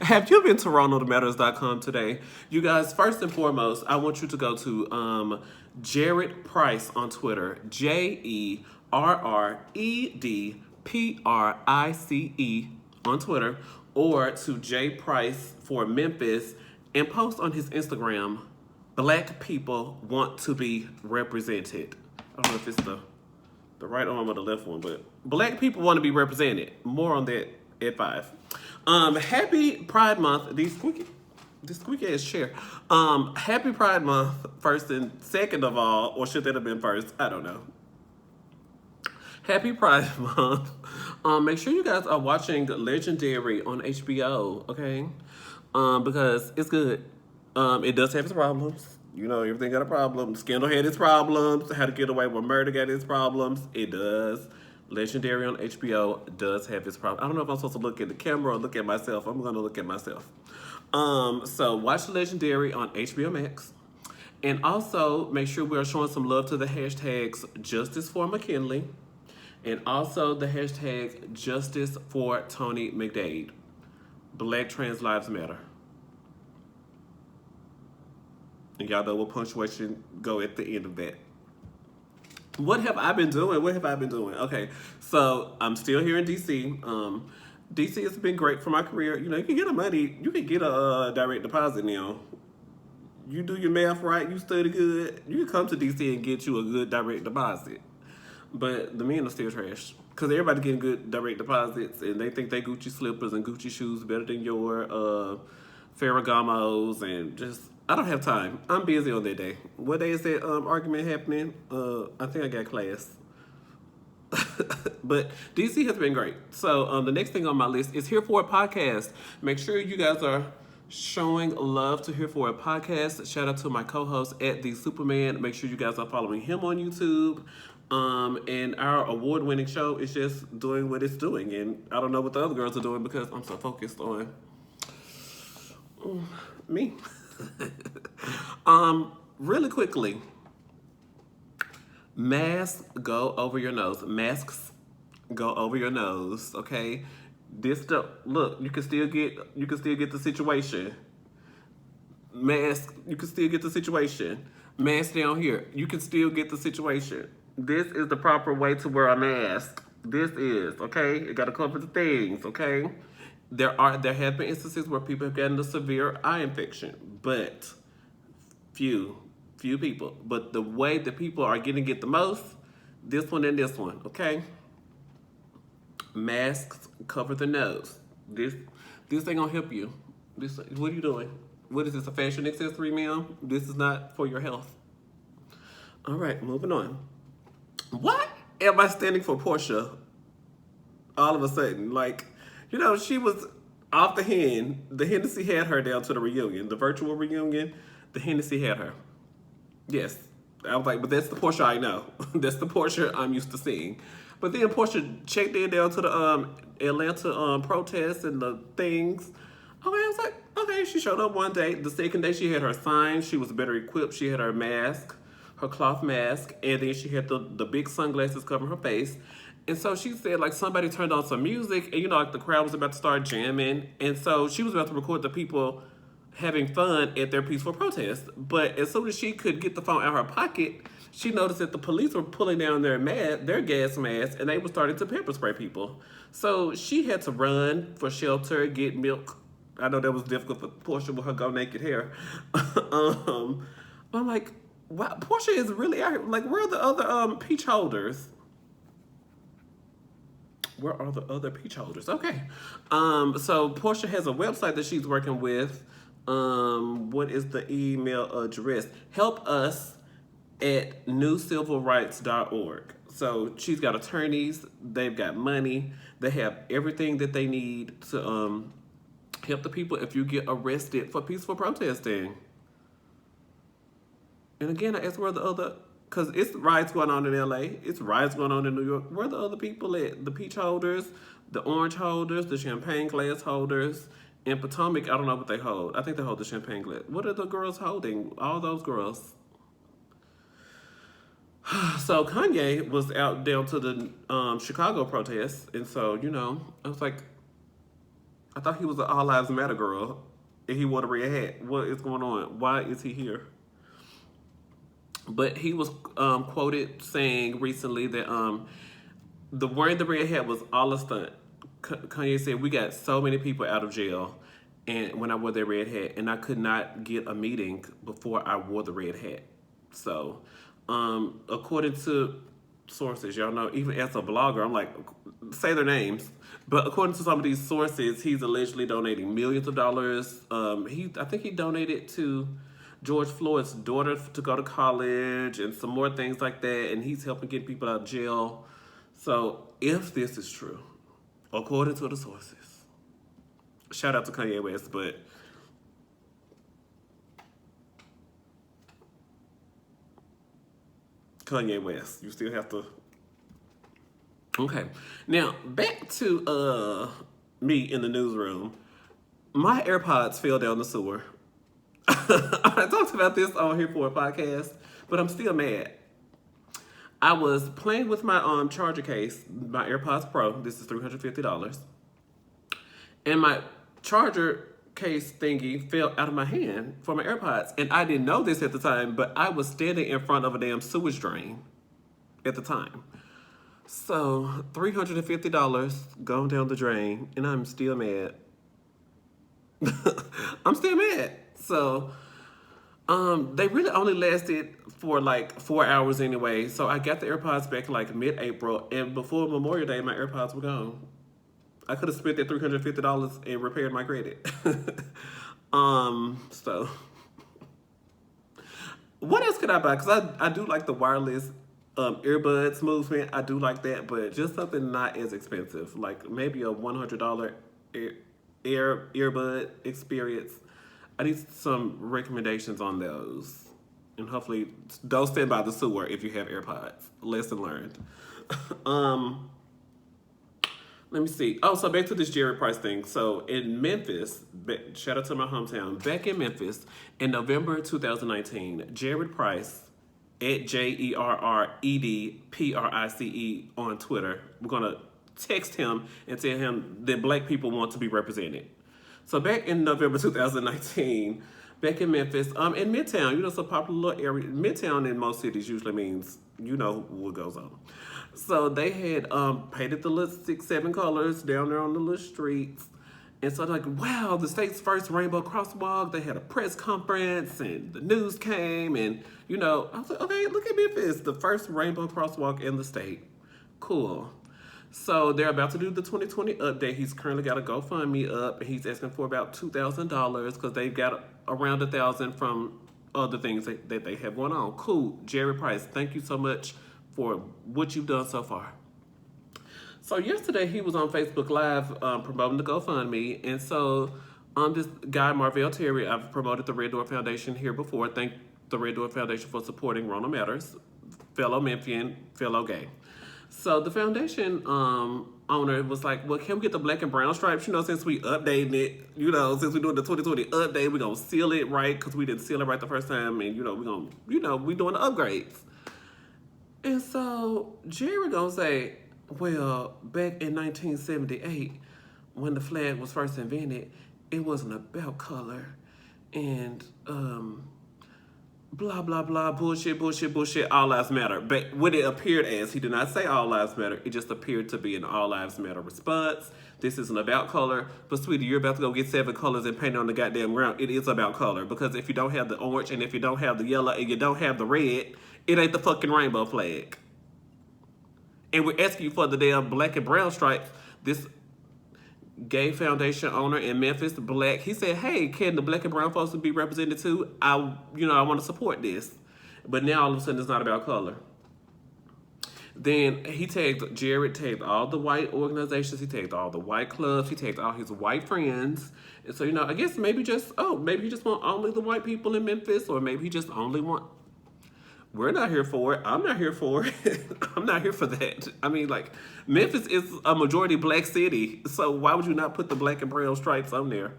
Have you been to ronaldmatters.com today? You guys, first and foremost, I want you to go to Jared Price on Twitter. JerredPrice on Twitter. Or to J Price for Memphis and post on his Instagram, Black people want to be represented. I don't know if it's the right arm or the left one, but Black people want to be represented. More on that at 5. Happy Pride Month. This squeaky ass chair. Happy Pride Month, first and second of all, or should that have been first? I don't know. Happy Pride Month. Make sure you guys are watching Legendary on HBO, okay? Because it's good. It does have its problems. You know, everything got a problem. Scandal had its problems. How to Get Away with Murder got its problems. It does. Legendary on HBO does have its problems. I don't know if I'm supposed to look at the camera or look at myself. I'm going to look at myself. So watch Legendary on HBO Max. And also, make sure we're showing some love to the hashtags Justice for McKinley and also the hashtag Justice for Tony McDade. Black Trans Lives Matter. And y'all know what punctuation go at the end of that. What have I been doing? Okay, so I'm still here in DC. DC has been great for my career. You know, you can get a direct deposit now. You do your math right, you study good, you can come to DC and get you a good direct deposit. But the men are still trash. Because everybody getting good direct deposits and they think they Gucci slippers and Gucci shoes better than your Ferragamos and just, I don't have time. I'm busy on that day. What day is that argument happening? I think I got class. But DC has been great. So the next thing on my list is Here For It podcast. Make sure you guys are showing love to Here For It podcast. Shout out to my co-host at The Superman. Make sure you guys are following him on YouTube. And our award-winning show is just doing what it's doing. And I don't know what the other girls are doing because I'm so focused on me. Really quickly, masks go over your nose. Masks go over your nose. Okay, look. You can still get the situation. Mask. You can still get the situation. Mask down here. You can still get the situation. This is the proper way to wear a mask. This is, okay? It gotta cover the things, okay? There have been instances where people have gotten a severe eye infection, but few people. But the way that people are getting it the most, this one and this one, okay? Masks cover the nose. This ain't gonna help you. What are you doing? What is this, a fashion accessory, ma'am? This is not for your health. All right, moving on. What am I standing for Portia all of a sudden? Like, you know, she was off the hand. The Hennessy had her down to the reunion, the virtual reunion. The Hennessy had her. Yes. I was like, but that's the Portia I know. That's the Portia I'm used to seeing. But then Portia checked in down to the Atlanta protests and the things. Okay, I was like, okay, she showed up one day. The second day she had her sign. She was better equipped. She had her mask, her cloth mask, and then she had the big sunglasses covering her face. And so she said, like, somebody turned on some music, and, you know, like, the crowd was about to start jamming. And so she was about to record the people having fun at their peaceful protest. But as soon as she could get the phone out of her pocket, she noticed that the police were pulling down their gas masks, and they were starting to pepper spray people. So she had to run for shelter, get milk. I know that was difficult for Portia with her go naked hair. I'm like, wow, Portia is really out here. Like, where are the other peach holders? Where are the other peach holders? Okay. So Portia has a website that she's working with. What is the email address? Help us at newcivilrights.org. So she's got attorneys. They've got money. They have everything that they need to help the people if you get arrested for peaceful protesting. And again, I asked where the other, because it's riots going on in LA, it's riots going on in New York. Where are the other people at? The peach holders, the orange holders, the champagne glass holders. In Potomac, I don't know what they hold. I think they hold the champagne glass. What are the girls holding? All those girls. So Kanye was out down to the Chicago protests. And so, you know, I was like, I thought he was an All Lives Matter girl, and he wore the red hat. What is going on? Why is he here? But he was quoted saying recently that the wearing the red hat was all a stunt. Kanye said, "We got so many people out of jail, and when I wore the red hat, and I could not get a meeting before I wore the red hat." So, according to sources, y'all know, even as a blogger, I'm like, say their names. But according to some of these sources, he's allegedly donating millions of dollars. I think he donated to George Floyd's daughter to go to college and some more things like that. And he's helping get people out of jail. So if this is true, according to the sources, shout out to Kanye West, but Kanye West, you still have to. Okay, now back to me in the newsroom. My AirPods fell down the sewer. I talked about this on here for a podcast, but I'm still mad. I was playing with my charger case, my AirPods Pro. This is $350, and my charger case thingy fell out of my hand for my AirPods, and I didn't know this at the time, but I was standing in front of a damn sewage drain at the time. So $350 going down the drain, and I'm still mad. I'm still mad. So they really only lasted for like 4 hours anyway. So I got the AirPods back like mid-April, and before Memorial Day, my AirPods were gone. I could have spent that $350 and repaired my credit. So what else could I buy? Because I do like the wireless earbuds movement. I do like that, but just something not as expensive, like maybe a $100 earbud experience. I need some recommendations on those, and hopefully don't stand by the sewer if you have AirPods. Lesson learned. Let me see. Oh, so back to this Jared Price thing. So in Memphis, shout out to my hometown, back in Memphis, in November 2019, Jared Price, at JERREDPRICE on Twitter. We're going to text him and tell him that black people want to be represented. So back in November 2019, back in Memphis, in Midtown, it's a popular little area. Midtown in most cities usually means you know what goes on. So they had painted the little 6-7 colors down there on the little streets. And so they're like, wow, the state's first rainbow crosswalk. They had a press conference and the news came, and I was like, okay, look at Memphis, the first rainbow crosswalk in the state. Cool. So they're about to do the 2020 update. He's currently got a GoFundMe up, and he's asking for about $2,000 because they've got around $1,000 from other things that they have going on. Cool. Jerry Price, thank you so much for what you've done so far. So yesterday he was on Facebook Live promoting the GoFundMe, and so this guy Marvell Terry, I've promoted the Red Door Foundation here before. Thank the Red Door Foundation for supporting Ronald Matters, fellow Memphian, fellow gay. So the foundation owner was like, well, can we get the black and brown stripes? Since we updating it, since we're doing the 2020 update, we're going to seal it right because we didn't seal it right the first time. And, we're going to, we're doing the upgrades. And so Jerry going to say, well, back in 1978, when the flag was first invented, it wasn't about color and blah, blah, blah, bullshit, all lives matter. But what it appeared as, he did not say all lives matter. It just appeared to be an all lives matter response. This isn't about color. But sweetie, you're about to go get 7 colors and paint it on the goddamn ground. It is about color. Because if you don't have the orange and if you don't have the yellow and you don't have the red, it ain't the fucking rainbow flag. And we're asking you for the damn black and brown stripes. This gay foundation owner in Memphis, black, he said, hey, can the black and brown folks be represented too? I want to support this. But now all of a sudden it's not about color. Then Jared tagged all the white organizations, he tagged all the white clubs, he tagged all his white friends. And so, I guess maybe he just want only the white people in Memphis, or maybe he just only want. We're not here for it. I'm not here for it. I'm not here for that. I mean, Memphis is a majority black city, so why would you not put the black and brown stripes on there?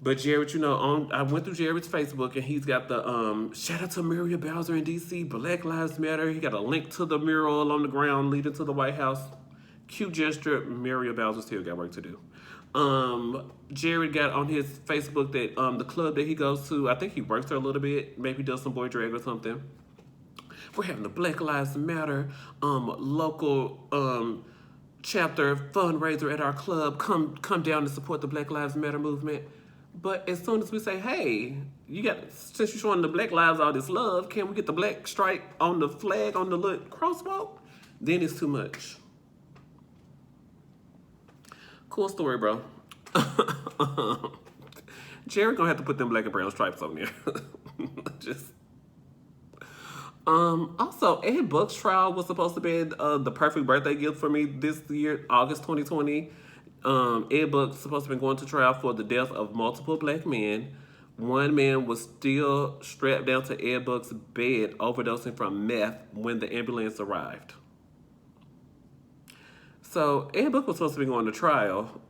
But Jared, I went through Jared's Facebook, and he's got the shout out to Muriel Bowser in D.C., Black Lives Matter. He got a link to the mural on the ground leading to the White House. Cute gesture. Muriel Bowser still got work to do. Jared got on his Facebook that the club that he goes to, I think he works there a little bit. Maybe does some boy drag or something. We're having a Black Lives Matter local chapter fundraiser at our club. Come down to support the Black Lives Matter movement. But as soon as we say, hey, since you're showing the Black Lives all this love, can we get the black stripe on the flag on the little crosswalk? Then it's too much. Cool story, bro. Jared gonna have to put them black and brown stripes on there. Just also, Ed Buck's trial was supposed to be the perfect birthday gift for me this year, August 2020. Ed Buck's supposed to be going to trial for the death of multiple black men. One man was still strapped down to Ed Buck's bed, overdosing from meth when the ambulance arrived. So Ed Buck was supposed to be going to trial,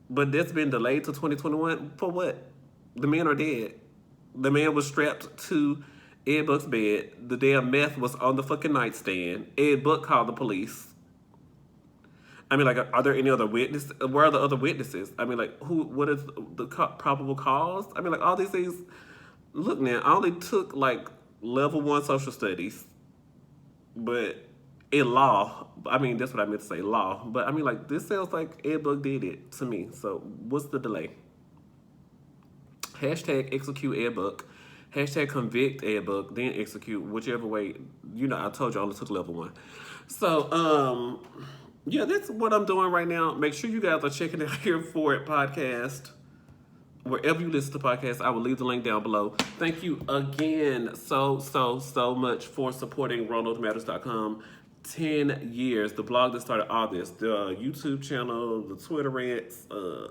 but that's been delayed to 2021. For what? The men are dead. The man was strapped to Ed Buck's bed. The damn meth was on the fucking nightstand. Ed Buck called the police. I mean, like, are there any other witnesses? Where are the other witnesses? I mean, like, what is the probable cause? I mean, like, all these things. Look, now, I only took, like, level 1 social studies. But in law, I mean, that's what I meant to say, law. But, I mean, like, this sounds like Ed Buck did it to me. So, what's the delay? Hashtag execute Ed Buck. Hashtag convict Ed Buck. Then execute, whichever way. You know, I told you I only took level 1. So, yeah, that's what I'm doing right now. Make sure you guys are checking out Here For It podcast. Wherever you listen to podcasts, I will leave the link down below. Thank you again so much for supporting RonaldMatters.com. 10 years. The blog that started all this. The YouTube channel, the Twitter rants, the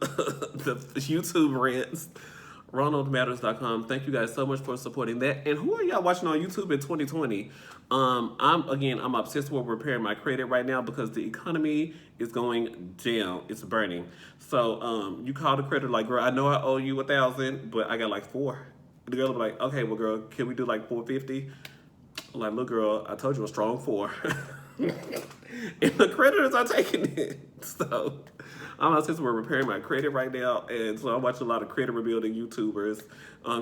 YouTube rants. RonaldMatters.com. Thank you guys so much for supporting that. And who are y'all watching on YouTube in 2020? I'm obsessed with repairing my credit right now because the economy is going down. It's burning. So you call the creditor like, girl, I know I owe you $1,000, but I got like $400. The girl will be like, okay, well, girl, can we do like $450? I'm like, look, girl, I told you a strong $4. And the creditors are taking it. So I'm obsessed with repairing my credit right now, and so I watch a lot of credit rebuilding YouTubers.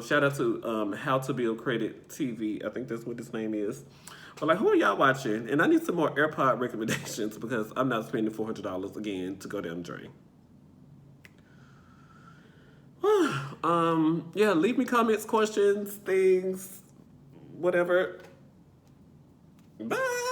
Shout out to How to Build Credit TV. I think that's what his name is. But like, who are y'all watching? And I need some more AirPod recommendations because I'm not spending $400 again to go down the drain. Yeah, leave me comments, questions, things, whatever. Bye.